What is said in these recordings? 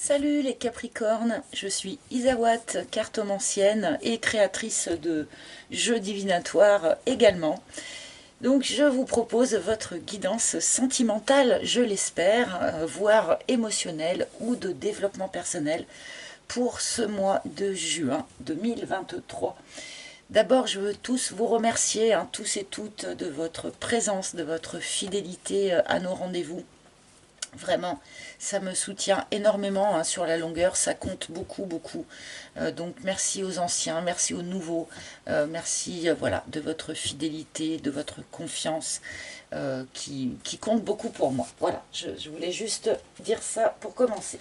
Salut les Capricornes, je suis Isawat, cartomancienne et créatrice de jeux divinatoires également. Donc je vous propose votre guidance sentimentale, je l'espère, voire émotionnelle ou de développement personnel pour ce mois de juin 2023. D'abord, je veux tous vous remercier, tous et toutes, de votre présence, de votre fidélité à nos rendez-vous. Vraiment, ça me soutient énormément sur la longueur, ça compte beaucoup, beaucoup. Donc merci aux anciens, merci aux nouveaux, merci voilà, de votre fidélité, de votre confiance qui compte beaucoup pour moi. Voilà, je voulais juste dire ça pour commencer.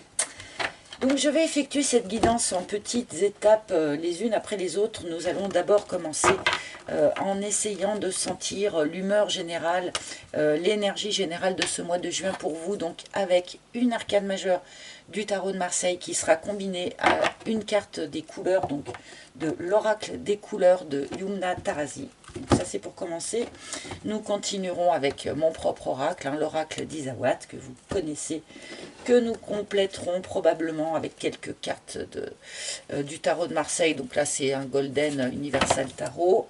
Donc je vais effectuer cette guidance en petites étapes les unes après les autres. Nous allons d'abord commencer en essayant de sentir l'humeur générale, l'énergie générale de ce mois de juin pour vous, donc avec une arcane majeure du tarot de Marseille qui sera combinée à une carte des couleurs, donc de l'oracle des couleurs de Yumna Tarazi. Donc ça c'est pour commencer. Nous continuerons avec mon propre oracle, l'oracle d'Isawat que vous connaissez, que nous compléterons probablement avec quelques cartes du tarot de Marseille. Donc là c'est un Golden Universal Tarot.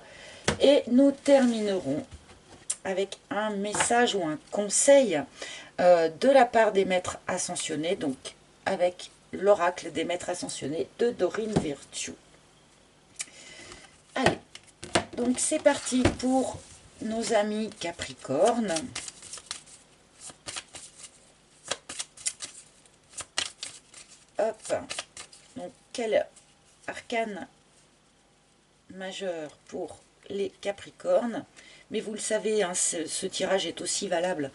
Et nous terminerons avec un message ou un conseil de la part des maîtres ascensionnés, donc avec l'oracle des maîtres ascensionnés de Dorine Virtue. Allez, donc c'est parti pour nos amis Capricorne. Hop, donc quel arcane majeur pour les Capricornes, mais vous le savez, ce tirage est aussi valable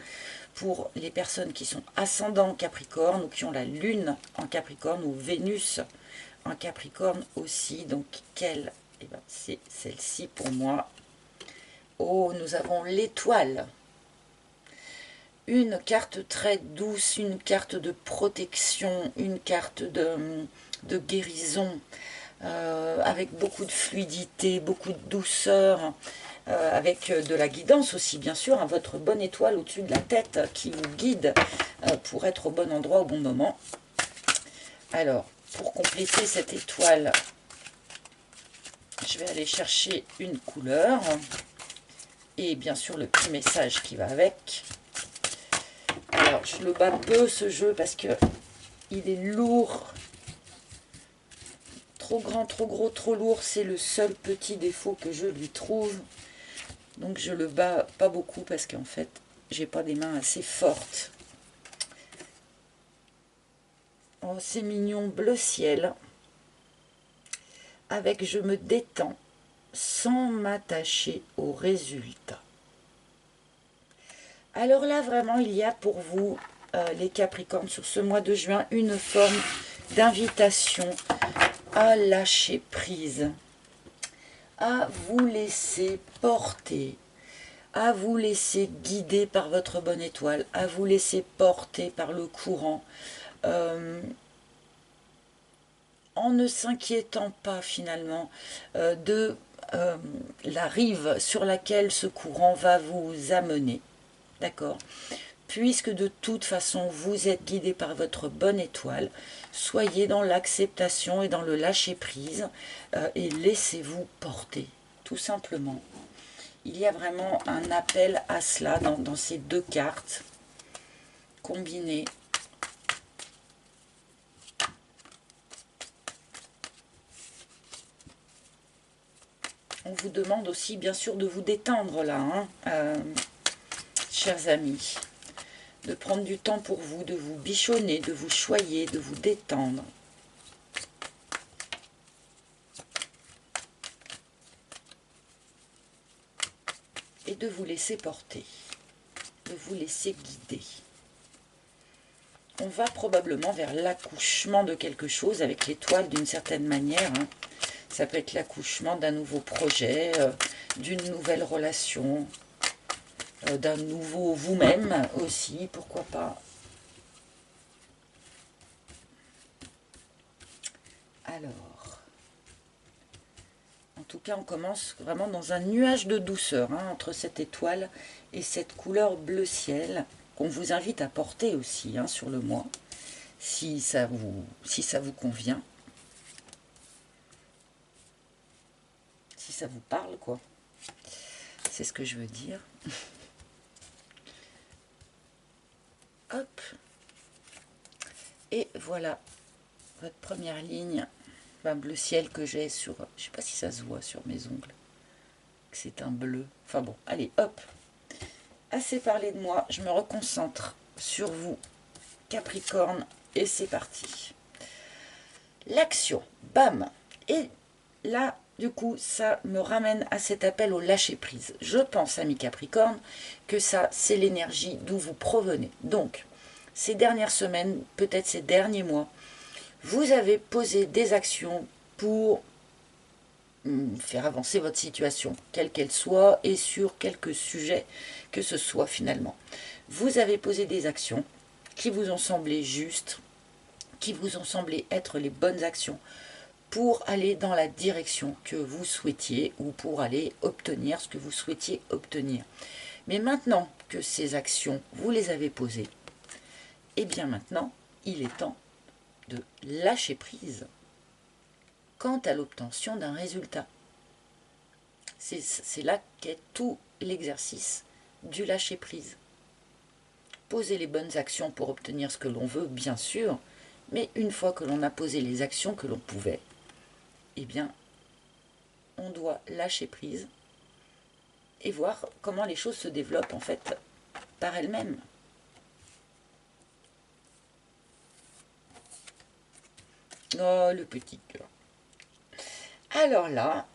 pour les personnes qui sont ascendants Capricorne ou qui ont la Lune en Capricorne ou Vénus en Capricorne aussi. Donc quelle? Eh ben, c'est celle-ci pour moi. Oh, nous avons l'étoile. Une carte très douce, une carte de protection, une carte de guérison, avec beaucoup de fluidité, beaucoup de douceur, avec de la guidance aussi, bien sûr, votre bonne étoile au-dessus de la tête qui vous guide pour être au bon endroit au bon moment. Alors, pour compléter cette étoile, je vais aller chercher une couleur et bien sûr le petit message qui va avec. Alors, je le bats peu ce jeu parce que il est lourd. Trop grand, trop gros, trop lourd, c'est le seul petit défaut que je lui trouve. Donc je le bats pas beaucoup parce qu'en fait, j'ai pas des mains assez fortes. Oh, c'est mignon, bleu ciel. Avec je me détends sans m'attacher au résultat. Alors là, vraiment, il y a pour vous, les Capricornes, sur ce mois de juin, une forme d'invitation à lâcher prise, à vous laisser porter, à vous laisser guider par votre bonne étoile, à vous laisser porter par le courant, en ne s'inquiétant pas finalement de la rive sur laquelle ce courant va vous amener. D'accord ? Puisque de toute façon vous êtes guidé par votre bonne étoile, soyez dans l'acceptation et dans le lâcher-prise et laissez-vous porter, tout simplement. Il y a vraiment un appel à cela dans ces deux cartes combinées. On vous demande aussi bien sûr de vous détendre là, chers amis. De prendre du temps pour vous, de vous bichonner, de vous choyer, de vous détendre. Et de vous laisser porter, de vous laisser guider. On va probablement vers l'accouchement de quelque chose avec l'étoile d'une certaine manière. Ça peut être l'accouchement d'un nouveau projet, d'une nouvelle relation, d'un nouveau vous-même aussi, pourquoi pas. Alors, en tout cas, on commence vraiment dans un nuage de douceur entre cette étoile et cette couleur bleu ciel qu'on vous invite à porter aussi sur le mois. si ça vous convient, si ça vous parle, quoi. C'est ce que je veux dire. Hop. Et voilà votre première ligne, un bleu ciel que j'ai sur... Je sais pas si ça se voit sur mes ongles. C'est un bleu. Enfin bon, allez, hop. Assez parlé de moi, je me reconcentre sur vous, Capricorne, et c'est parti. L'action, bam. Et là, du coup, ça me ramène à cet appel au lâcher-prise. Je pense, amis Capricorne, que ça, c'est l'énergie d'où vous provenez. Donc, ces dernières semaines, peut-être ces derniers mois, vous avez posé des actions pour faire avancer votre situation, quelle qu'elle soit, et sur quelques sujets que ce soit finalement. Vous avez posé des actions qui vous ont semblé justes, qui vous ont semblé être les bonnes actions pour aller dans la direction que vous souhaitiez ou pour aller obtenir ce que vous souhaitiez obtenir. Mais maintenant que ces actions, vous les avez posées, et bien maintenant, il est temps de lâcher prise quant à l'obtention d'un résultat. C'est là qu'est tout l'exercice du lâcher-prise. Poser les bonnes actions pour obtenir ce que l'on veut, bien sûr, mais une fois que l'on a posé les actions que l'on pouvait, eh bien, on doit lâcher prise et voir comment les choses se développent en fait par elles-mêmes. Oh, le petit cœur. Alors là,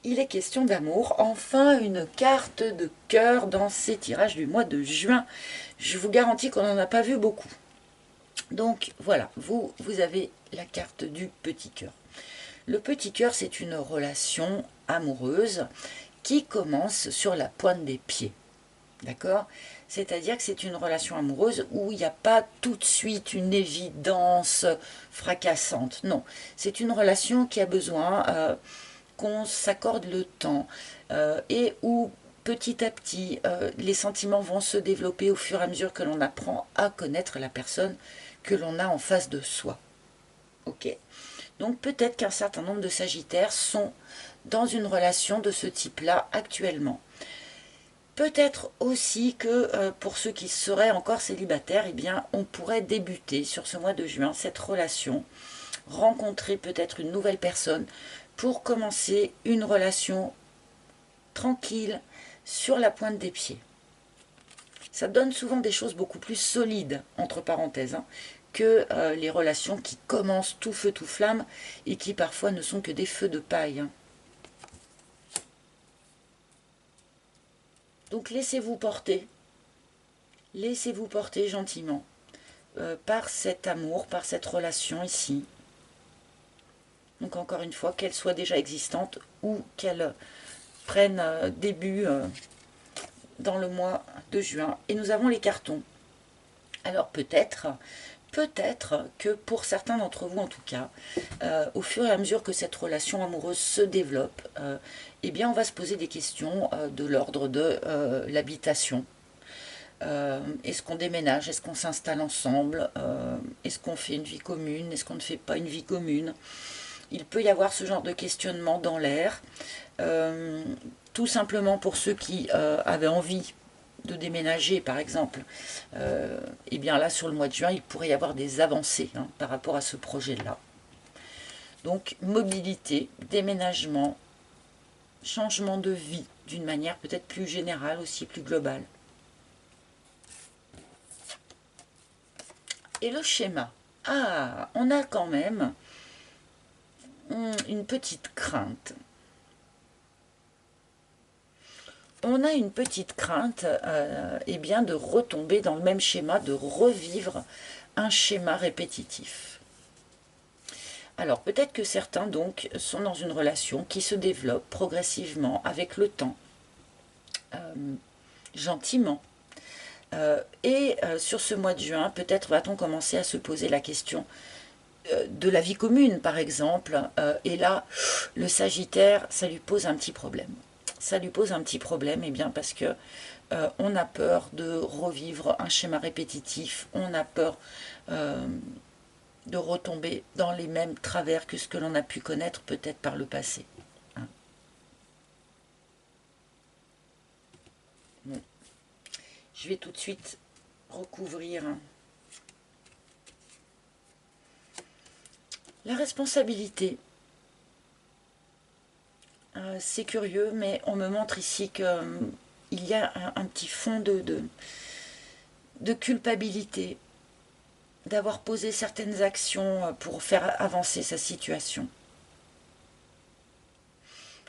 il est question d'amour. Enfin, une carte de cœur dans ces tirages du mois de juin. Je vous garantis qu'on n'en a pas vu beaucoup. Donc voilà, vous avez la carte du petit cœur. Le petit cœur, c'est une relation amoureuse qui commence sur la pointe des pieds. D'accord ? C'est-à-dire que c'est une relation amoureuse où il n'y a pas tout de suite une évidence fracassante. Non, c'est une relation qui a besoin qu'on s'accorde le temps et où petit à petit les sentiments vont se développer au fur et à mesure que l'on apprend à connaître la personne que l'on a en face de soi. Ok ? Donc peut-être qu'un certain nombre de Sagittaires sont dans une relation de ce type-là actuellement. Peut-être aussi que pour ceux qui seraient encore célibataires, eh bien, on pourrait débuter sur ce mois de juin cette relation, rencontrer peut-être une nouvelle personne pour commencer une relation tranquille sur la pointe des pieds. Ça donne souvent des choses beaucoup plus solides, entre parenthèses, que les relations qui commencent tout feu tout flamme et qui parfois ne sont que des feux de paille. Donc laissez-vous porter gentiment par cet amour, par cette relation ici. Donc encore une fois, qu'elle soit déjà existante ou qu'elle prenne début dans le mois de juin. Et nous avons les cartons. Alors peut-être que pour certains d'entre vous en tout cas, au fur et à mesure que cette relation amoureuse se développe, eh bien on va se poser des questions de l'ordre de l'habitation. Est-ce qu'on déménage? Est-ce qu'on s'installe ensemble? Est-ce qu'on fait une vie commune? Est-ce qu'on ne fait pas une vie commune? Il peut y avoir ce genre de questionnement dans l'air, tout simplement pour ceux qui avaient envie de déménager par exemple, et bien là sur le mois de juin il pourrait y avoir des avancées par rapport à ce projet là. Donc mobilité, déménagement, changement de vie d'une manière peut-être plus générale aussi, plus globale. Et le schéma, on a quand même une petite crainte. On a une petite crainte eh bien, de retomber dans le même schéma, de revivre un schéma répétitif. Alors peut-être que certains donc sont dans une relation qui se développe progressivement avec le temps, gentiment. Et sur ce mois de juin, peut-être va-t-on commencer à se poser la question de la vie commune par exemple. Et là, le Sagittaire, ça lui pose un petit problème. Ça lui pose un petit problème, eh bien parce que on a peur de revivre un schéma répétitif, on a peur de retomber dans les mêmes travers que ce que l'on a pu connaître peut-être par le passé. Hein. Bon. Je vais tout de suite recouvrir la responsabilité. C'est curieux, mais on me montre ici qu'il y a un petit fond de culpabilité d'avoir posé certaines actions pour faire avancer sa situation.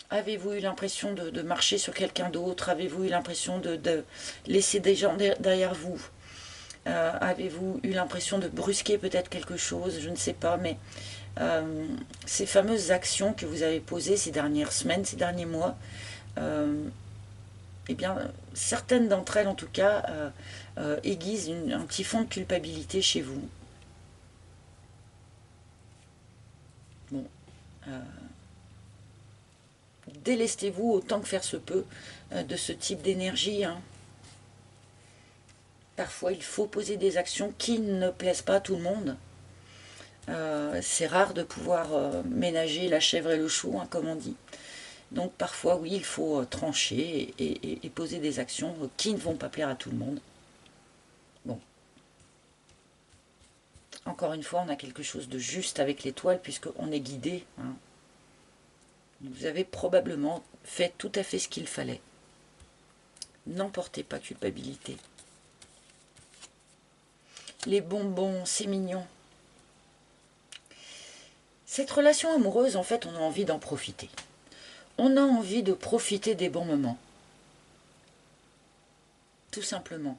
Avez-vous eu l'impression de marcher sur quelqu'un d'autre? Avez-vous eu l'impression de laisser des gens derrière vous? Avez-vous eu l'impression de brusquer peut-être quelque chose? Je ne sais pas, mais ces fameuses actions que vous avez posées ces dernières semaines, ces derniers mois, eh bien, certaines d'entre elles en tout cas aiguisent un petit fond de culpabilité chez vous. Bon, délestez-vous autant que faire se peut de ce type d'énergie. Hein. Parfois, il faut poser des actions qui ne plaisent pas à tout le monde. C'est rare de pouvoir ménager la chèvre et le chou, hein, comme on dit. Donc parfois, oui, il faut trancher et poser des actions qui ne vont pas plaire à tout le monde. Bon. Encore une fois, on a quelque chose de juste avec l'étoile puisqu'on est guidé. Hein. Vous avez probablement fait tout à fait ce qu'il fallait. N'emportez pas culpabilité. Les bonbons, c'est mignon. Cette relation amoureuse, en fait, on a envie d'en profiter. On a envie de profiter des bons moments. Tout simplement.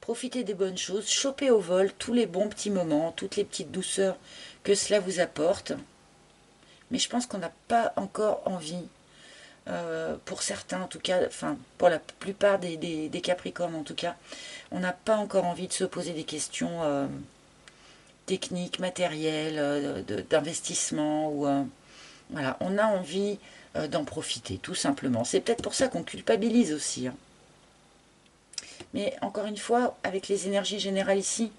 Profitez des bonnes choses, chopez au vol tous les bons petits moments, toutes les petites douceurs que cela vous apporte. Mais je pense qu'on n'a pas encore envie, pour certains en tout cas, enfin pour la plupart des Capricornes en tout cas, on n'a pas encore envie de se poser des questions techniques, matérielles, d'investissement. Voilà, on a envie d'en profiter tout simplement. C'est peut-être pour ça qu'on culpabilise aussi. Hein. Mais encore une fois, avec les énergies générales ici,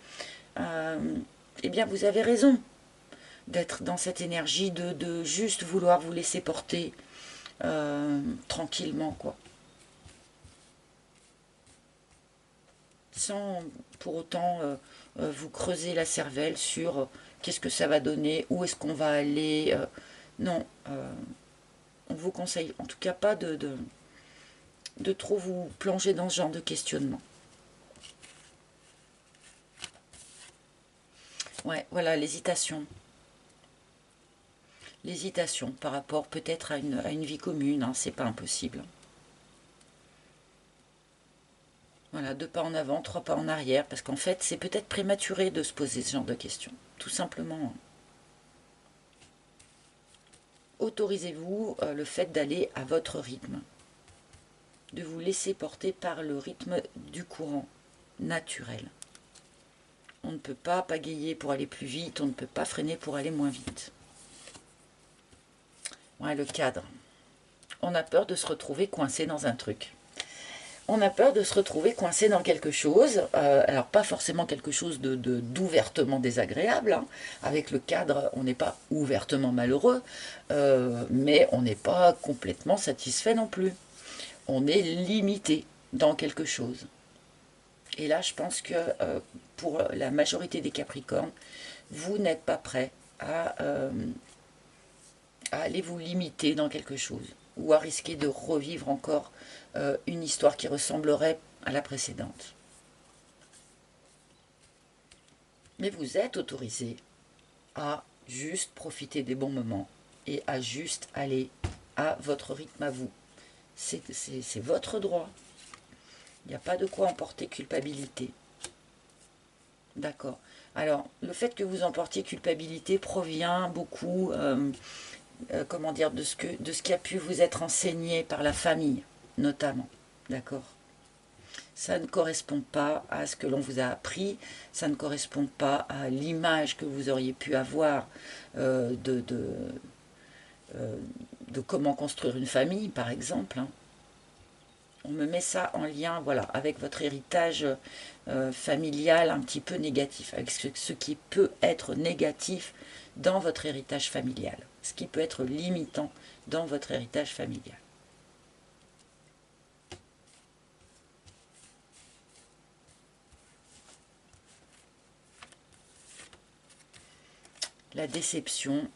eh bien vous avez raison d'être dans cette énergie de juste vouloir vous laisser porter tranquillement, quoi. Sans pour autant vous creuser la cervelle sur qu'est-ce que ça va donner, où est-ce qu'on va aller. Non, on vous conseille en tout cas pas de trop vous plonger dans ce genre de questionnement. Ouais, voilà, l'hésitation. L'hésitation par rapport peut-être à une vie commune, hein, c'est pas impossible. Voilà, 2 pas en avant, 3 pas en arrière, parce qu'en fait, c'est peut-être prématuré de se poser ce genre de questions. Tout simplement. Autorisez-vous le fait d'aller à votre rythme, de vous laisser porter par le rythme du courant naturel. On ne peut pas pagayer pour aller plus vite, on ne peut pas freiner pour aller moins vite. Ouais, le cadre. On a peur de se retrouver coincé dans un truc. On a peur de se retrouver coincé dans quelque chose, alors pas forcément quelque chose d'ouvertement désagréable, hein. Avec le cadre, on n'est pas ouvertement malheureux, mais on n'est pas complètement satisfait non plus. On est limité dans quelque chose. Et là, je pense que pour la majorité des Capricornes, vous n'êtes pas prêt à aller vous limiter dans quelque chose, ou à risquer de revivre encore une histoire qui ressemblerait à la précédente. Mais vous êtes autorisé à juste profiter des bons moments et à juste aller à votre rythme à vous. C'est votre droit. Il n'y a pas de quoi emporter culpabilité. D'accord. Alors, le fait que vous emportiez culpabilité provient beaucoup, comment dire, de ce qui a pu vous être enseigné par la famille, notamment. D'accord. Ça ne correspond pas à ce que l'on vous a appris, ça ne correspond pas à l'image que vous auriez pu avoir de comment construire une famille, par exemple. Hein. on me met ça en lien, voilà, avec votre héritage familial un petit peu négatif, avec ce qui peut être négatif dans votre héritage familial, ce qui peut être limitant dans votre héritage familial. La déception.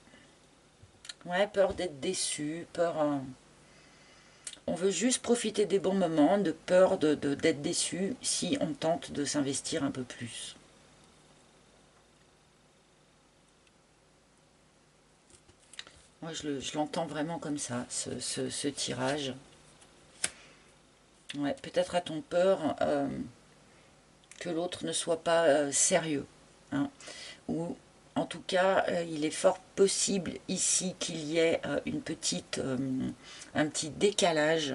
Ouais, peur d'être déçu, peur... on veut juste profiter des bons moments, de peur d'être déçu si on tente de s'investir un peu plus. Moi, je l'entends vraiment comme ça, ce tirage. Ouais, peut-être a-t-on peur que l'autre ne soit pas sérieux. Hein, ou en tout cas, il est fort possible ici qu'il y ait un petit décalage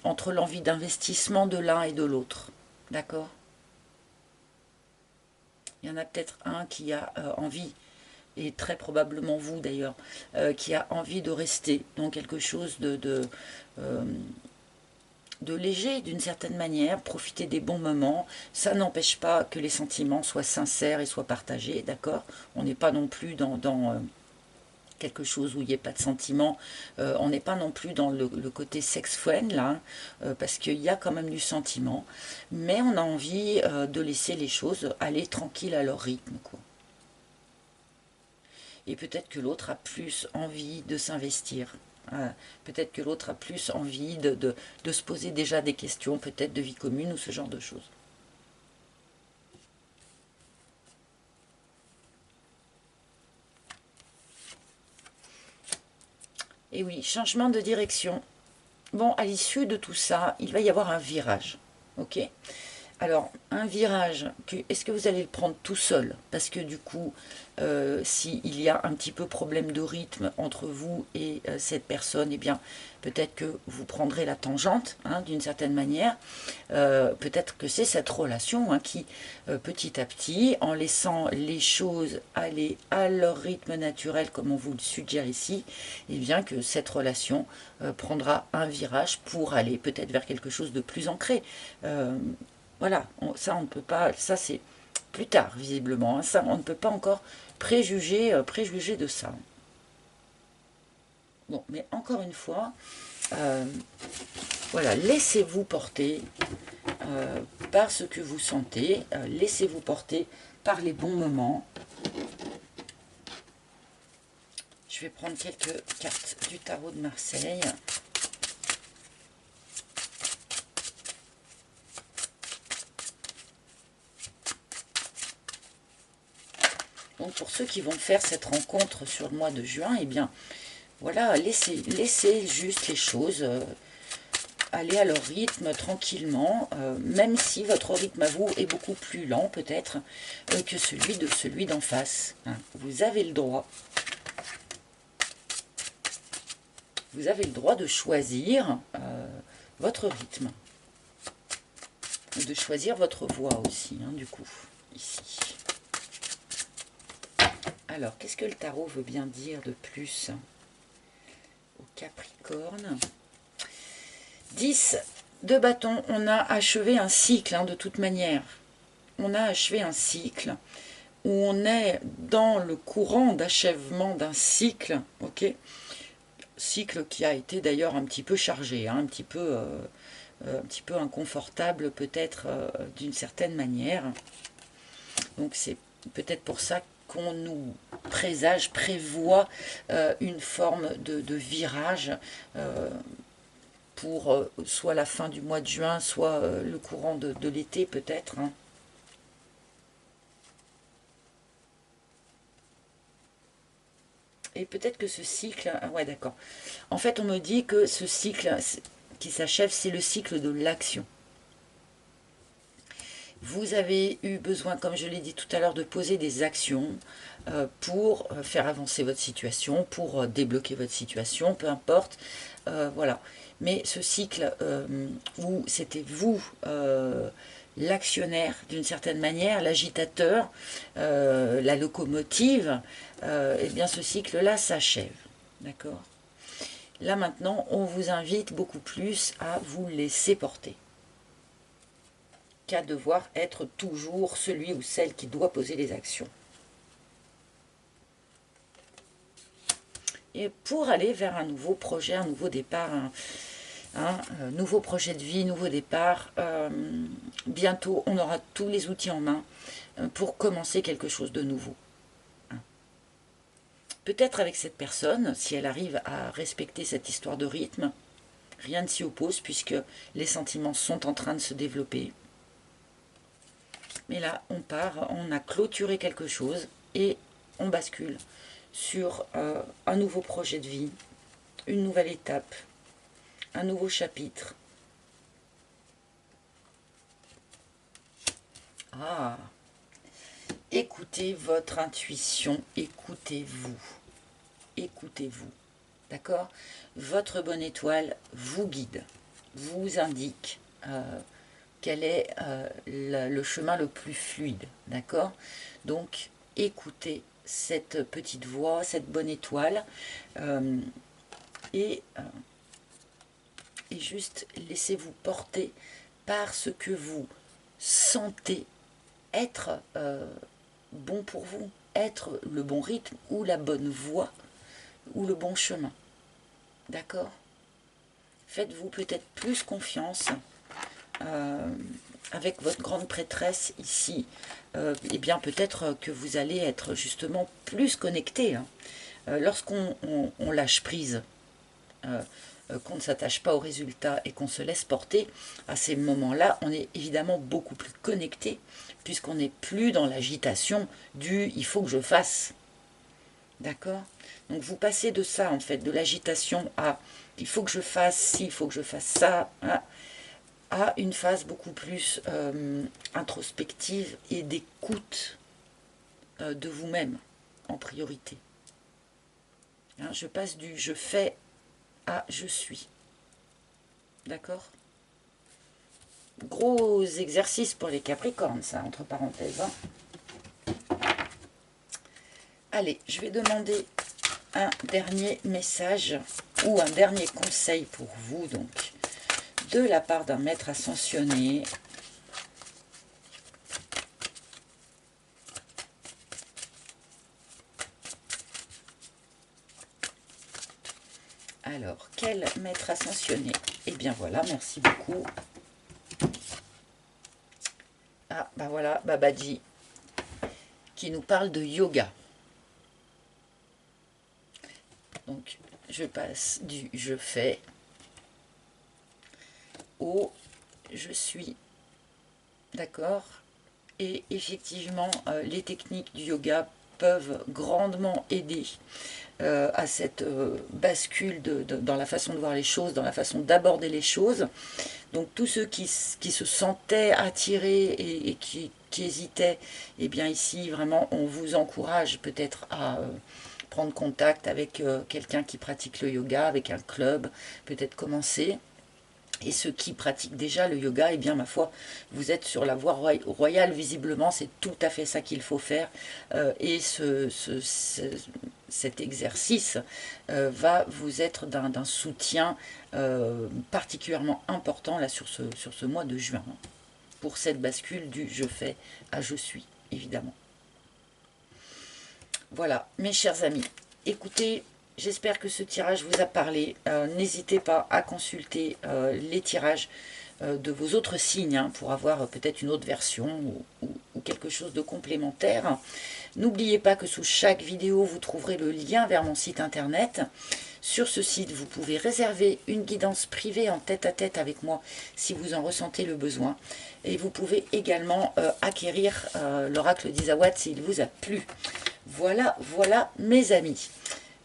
entre l'envie d'investissement de l'un et de l'autre. D'accord? Il y en a peut-être un qui a envie, et très probablement vous d'ailleurs, qui a envie de rester dans quelque chose de léger d'une certaine manière, profiter des bons moments. Ça n'empêche pas que les sentiments soient sincères et soient partagés, d'accord? On n'est pas non plus dans quelque chose où il n'y ait pas de sentiments. On n'est pas non plus dans le côté sex-friend, là, parce qu'il y a quand même du sentiment. Mais on a envie de laisser les choses aller tranquille à leur rythme, quoi. Et peut-être que l'autre a plus envie de s'investir. Peut-être que l'autre a plus envie de se poser déjà des questions, peut-être de vie commune ou ce genre de choses. Et oui, changement de direction. Bon, à l'issue de tout ça, il va y avoir un virage. Ok ? Alors, un virage, est-ce que vous allez le prendre tout seul? Parce que du coup, s'il y a un petit peu problème de rythme entre vous et cette personne, eh bien, peut-être que vous prendrez la tangente, hein, d'une certaine manière. Peut-être que c'est cette relation hein, qui, petit à petit, en laissant les choses aller à leur rythme naturel, comme on vous le suggère ici, eh bien que cette relation prendra un virage pour aller peut-être vers quelque chose de plus ancré. Voilà, ça on ne peut pas, ça c'est plus tard visiblement, hein, ça on ne peut pas encore préjuger de ça. Bon, mais encore une fois, voilà, laissez-vous porter par ce que vous sentez, laissez-vous porter par les bons moments. Je vais prendre quelques cartes du tarot de Marseille. Donc pour ceux qui vont faire cette rencontre sur le mois de juin, eh bien voilà, laissez juste les choses aller à leur rythme tranquillement, même si votre rythme à vous est beaucoup plus lent peut-être que celui d'en face. Hein. Vous avez le droit. Vous avez le droit de choisir votre rythme. De choisir votre voie aussi, hein, du coup, ici. Alors, qu'est-ce que le tarot veut bien dire de plus au Capricorne? 10 de bâton, on a achevé un cycle, hein, de toute manière. On a achevé un cycle où on est dans le courant d'achèvement d'un cycle, ok? Cycle qui a été d'ailleurs un petit peu chargé, hein, un petit peu inconfortable peut-être d'une certaine manière. Donc c'est peut-être pour ça qu'on nous prévoit une forme de virage pour soit la fin du mois de juin, soit le courant de l'été peut-être. Hein. Et peut-être que ce cycle... Ah ouais, d'accord. En fait, on me dit que ce cycle qui s'achève, c'est le cycle de l'action. Vous avez eu besoin, comme je l'ai dit tout à l'heure, de poser des actions pour faire avancer votre situation, pour débloquer votre situation, peu importe. Voilà. Mais ce cycle où c'était vous, l'actionnaire d'une certaine manière, l'agitateur, la locomotive, eh bien ce cycle-là s'achève. D'accord ? Là maintenant, on vous invite beaucoup plus à vous laisser porter, qu'à devoir être toujours celui ou celle qui doit poser les actions. Et pour aller vers un nouveau projet, un nouveau départ, un nouveau projet de vie, nouveau départ, bientôt on aura tous les outils en main pour commencer quelque chose de nouveau. Peut-être avec cette personne, si elle arrive à respecter cette histoire de rythme, rien ne s'y oppose puisque les sentiments sont en train de se développer. Mais là, on part, on a clôturé quelque chose et on bascule sur un nouveau projet de vie, une nouvelle étape, un nouveau chapitre. Ah, écoutez votre intuition, écoutez-vous, écoutez-vous, d'accord? Votre bonne étoile vous guide, vous indique quel est le chemin le plus fluide, d'accord? Donc, écoutez cette petite voix, cette bonne étoile, et juste laissez-vous porter par ce que vous sentez être bon pour vous, être le bon rythme ou la bonne voie ou le bon chemin. D'accord? Faites-vous peut-être plus confiance avec votre grande prêtresse ici. Et bien peut-être que vous allez être justement plus connecté. Hein. Lorsqu'on lâche prise, qu'on ne s'attache pas au résultat et qu'on se laisse porter, à ces moments-là, on est évidemment beaucoup plus connecté, puisqu'on n'est plus dans l'agitation du « il faut que je fasse ». D'accord? Donc vous passez de ça, en fait, de l'agitation à « il faut que je fasse ci, il faut que je fasse ça hein », à une phase beaucoup plus introspective et d'écoute de vous-même en priorité. Hein, je passe du « je fais » à « je suis ». D'accord? Gros exercice pour les Capricornes, ça, entre parenthèses. Hein. Allez, je vais demander un dernier message ou un dernier conseil pour vous, donc, de la part d'un maître ascensionné. Alors, quel maître ascensionné? Eh bien voilà, merci beaucoup. Ah, ben voilà, Babaji, qui nous parle de yoga. Donc, je passe du « je fais » au « je suis ». D'accord? Et effectivement, les techniques du yoga peuvent grandement aider à cette bascule dans la façon de voir les choses, dans la façon d'aborder les choses. Donc tous ceux qui se sentaient attirés et qui hésitaient, eh bien ici vraiment on vous encourage peut-être à prendre contact avec quelqu'un qui pratique le yoga, avec un club, peut-être commencer. Et ceux qui pratiquent déjà le yoga, eh bien ma foi, vous êtes sur la voie royale visiblement, c'est tout à fait ça qu'il faut faire. Et cet exercice va vous être d'un soutien particulièrement important là sur ce mois de juin, hein, pour cette bascule du « je fais » à « je suis », évidemment. Voilà, mes chers amis, écoutez, j'espère que ce tirage vous a parlé. N'hésitez pas à consulter les tirages de vos autres signes hein, pour avoir peut-être une autre version ou quelque chose de complémentaire. N'oubliez pas que sous chaque vidéo, vous trouverez le lien vers mon site internet. Sur ce site, vous pouvez réserver une guidance privée en tête-à-tête avec moi si vous en ressentez le besoin. Et vous pouvez également acquérir l'oracle d'Isawat s'il vous a plu. Voilà, voilà mes amis.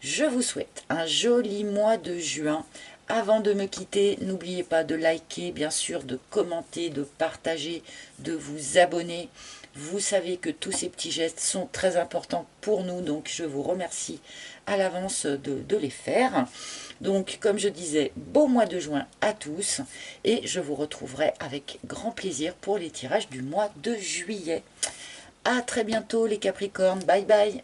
Je vous souhaite un joli mois de juin. Avant de me quitter, n'oubliez pas de liker, bien sûr, de commenter, de partager, de vous abonner. Vous savez que tous ces petits gestes sont très importants pour nous, donc je vous remercie à l'avance de les faire. Donc, comme je disais, beau mois de juin à tous et je vous retrouverai avec grand plaisir pour les tirages du mois de juillet. À très bientôt les Capricornes, bye bye.